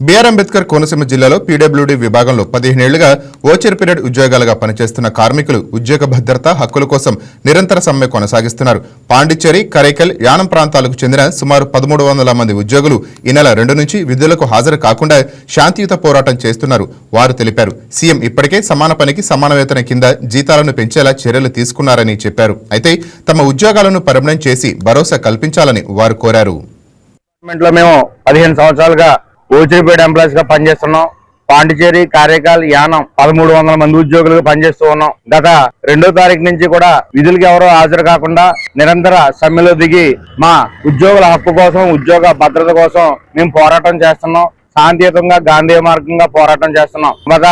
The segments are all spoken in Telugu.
బిఆర్ అంబేద్కర్ కోనసీమ జిల్లాలో పీడబ్ల్యూడీ విభాగంలో 15 ఏళ్లుగా ఓచర్ పీరియడ్ ఉద్యోగాలుగా పనిచేస్తున్న కార్మికులు ఉద్యోగ భద్రత హక్కుల కోసం నిరంతర సమ్మె కొనసాగిస్తున్నారు. పాండిచ్చేరి, కరైకల్, యానం ప్రాంతాలకు చెందిన సుమారు 1300 మంది ఉద్యోగులు ఈ నెల 2 నుంచి విధులకు హాజరు కాకుండా శాంతియుత పోరాటం చేస్తున్నారు వారు తెలిపారు. సీఎం ఇప్పటికే సమాన పనికి సమాన వేతన కింద జీతాలను పెంచేలా చర్యలు తీసుకున్నారని చెప్పారు. అయితే తమ ఉద్యోగాలను పర్మనెంట్ చేసి భరోసా కల్పించాలని వారు కోరారు. 15 సంవత్సరాలుగా ఓచర్ పీరియడ్ ఎంప్లాయీస్ గా పనిచేస్తున్నాం. పాండిచేరి, కారైకాల్, యానం 1300 మంది ఉద్యోగులుగా పనిచేస్తూ ఉన్నాం. గత 2వ తారీఖు నుంచి కూడా విధులకు ఎవరో హాజరు కాకుండా నిరంతర సమ్మెలో దిగి మా ఉద్యోగుల హక్కు కోసం, ఉద్యోగ భద్రత కోసం మేము పోరాటం చేస్తున్నాం. శాంతియుతంగా గాంధీ మార్గంగా పోరాటం చేస్తున్నాం. గత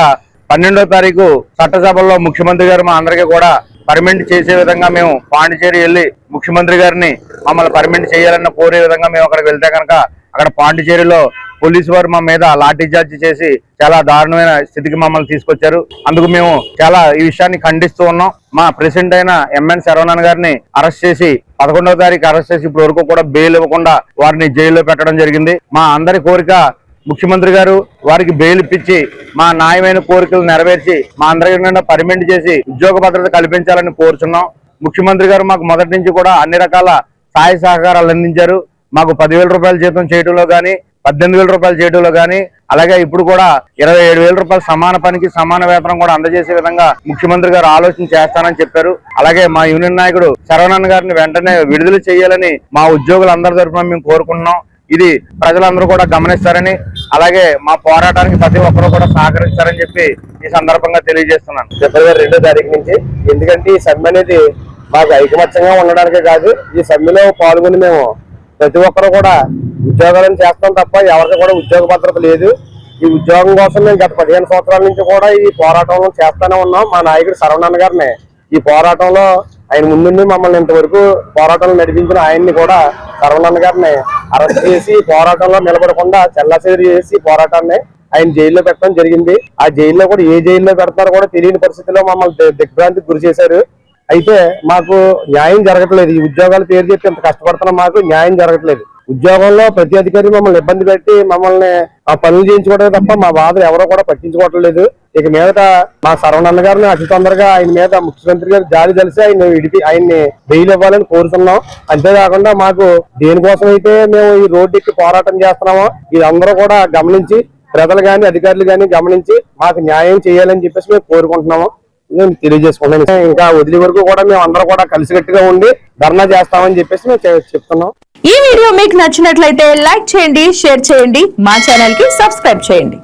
12వ తారీఖు చట్టసభలో ముఖ్యమంత్రి గారు మా అందరికీ కూడా పర్మనెంట్ చేసే విధంగా మేము పాండిచేరి వెళ్లి ముఖ్యమంత్రి గారిని మమ్మల్ని పర్మనెంట్ చేయాలన్న కోరే విధంగా మేము అక్కడికి వెళ్తే కనుక అక్కడ పాండిచేరిలో పోలీసు వారు మా మీద లాఠీ చార్జ్ చేసి చాలా దారుణమైన స్థితికి మమ్మల్ని తీసుకొచ్చారు. అందుకు మేము చాలా ఈ విషయాన్ని ఖండిస్తూ ఉన్నాం. మా ప్రెసిడెంట్ అయిన ఎంఎన్ శరవణన్ గారిని అరెస్ట్ చేసి 11వ తారీఖు అరెస్ట్ చేసి ఇప్పటి వరకు కూడా బెయిల్ ఇవ్వకుండా వారిని జైల్లో పెట్టడం జరిగింది. మా అందరి కోరిక ముఖ్యమంత్రి గారు వారికి బెయిల్ ఇప్పించి మా న్యాయమైన కోరికలు నెరవేర్చి మా అందరికీ పర్మనెంట్ చేసి ఉద్యోగ భద్రత కల్పించాలని కోరుచున్నాం. ముఖ్యమంత్రి గారు మాకు మొదటి నుంచి కూడా అన్ని రకాల సహాయ సహకారాలు అందించారు. మాకు 10,000 రూపాయల జీతం చేయడంలో కానీ, 18,000 రూపాయలు చేయడంలో కానీ, అలాగే ఇప్పుడు కూడా 27,000 రూపాయలు సమాన పనికి సమాన వేతనం కూడా అందజేసే విధంగా ముఖ్యమంత్రి గారు ఆలోచన చేస్తానని చెప్పారు. అలాగే మా యూనియన్ నాయకుడు శరవణన్ గారిని వెంటనే విడుదల చేయాలని మా ఉద్యోగులందరి తరఫున మేము కోరుకుంటున్నాం. ఇది ప్రజలందరూ కూడా గమనిస్తారని, అలాగే మా పోరాటానికి ప్రతి ఒక్కరూ కూడా సహకరిస్తారని చెప్పి ఈ సందర్భంగా తెలియజేస్తున్నాను. ఫిబ్రవరి 2వ తారీఖు నుంచి, ఎందుకంటే ఈ సమ్మె అనేది మాకు ఐకమత్యంగా ఉండడానికే కాదు, ఈ సమ్మెలో పాల్గొని మేము ప్రతి ఒక్కరు కూడా ఉద్యోగాలను చేస్తాం తప్ప ఎవరికి కూడా ఉద్యోగ భద్రత లేదు. ఈ ఉద్యోగం కోసం మేము గత 15 సంవత్సరాల నుంచి కూడా ఈ పోరాటంలో చేస్తూనే ఉన్నాం. మా నాయకుడు శరవణన్ గారిని ఈ పోరాటంలో ఆయన ముందుండి మమ్మల్ని ఇంతవరకు పోరాటంలో నడిపించిన ఆయన్ని కూడా శరవణన్ గారిని అరెస్ట్ చేసి పోరాటంలో నిలబడకుండా చెల్లాచెదురు చేసి పోరాటాన్ని ఆయన జైల్లో పెట్టడం జరిగింది. ఆ జైల్లో కూడా ఏ జైల్లో పెడతారో కూడా తెలియని పరిస్థితిలో మమ్మల్ని దిగ్భ్రాంతికి గురి చేశారు. అయితే మాకు న్యాయం జరగట్లేదు. ఈ ఉద్యోగాల పేరు చెప్పి ఇంత కష్టపడుతున్నాం, మాకు న్యాయం జరగట్లేదు. ఉద్యోగంలో ప్రతి అధికారి మమ్మల్ని ఇబ్బంది పెట్టి మమ్మల్ని ఆ పనులు చేయించుకోవడమే తప్ప మా బాధలు ఎవరో కూడా పట్టించుకోవట్లేదు. ఇక మీదట మా శరవణన్న గారిని అతి తొందరగా ఆయన మీద ముఖ్యమంత్రి గారు జాలి తెలిసి ఆయన్ని బెయిల్ ఇవ్వాలని కోరుతున్నాం. అంతేకాకుండా మాకు దేనికోసం అయితే మేము ఈ రోడ్డు ఎక్కి పోరాటం చేస్తున్నామో ఇది అందరూ కూడా గమనించి, ప్రజలు కానీ అధికారులు కానీ గమనించి మాకు న్యాయం చేయాలని చెప్పేసి మేము కోరుకుంటున్నాము. తెలియజేసుకున్నాను. ఇంకా వదిలే వరకు కూడా మేము అందరూ కూడా కలిసికట్టుగా ఉండి ధర్నా చేస్తామని చెప్పేసి మేము చెప్తున్నాం. ఈ వీడియో మీకు నచ్చినట్లయితే లైక్ చేయండి, షేర్ చేయండి, మా ఛానల్ కి సబ్స్క్రైబ్ చేయండి.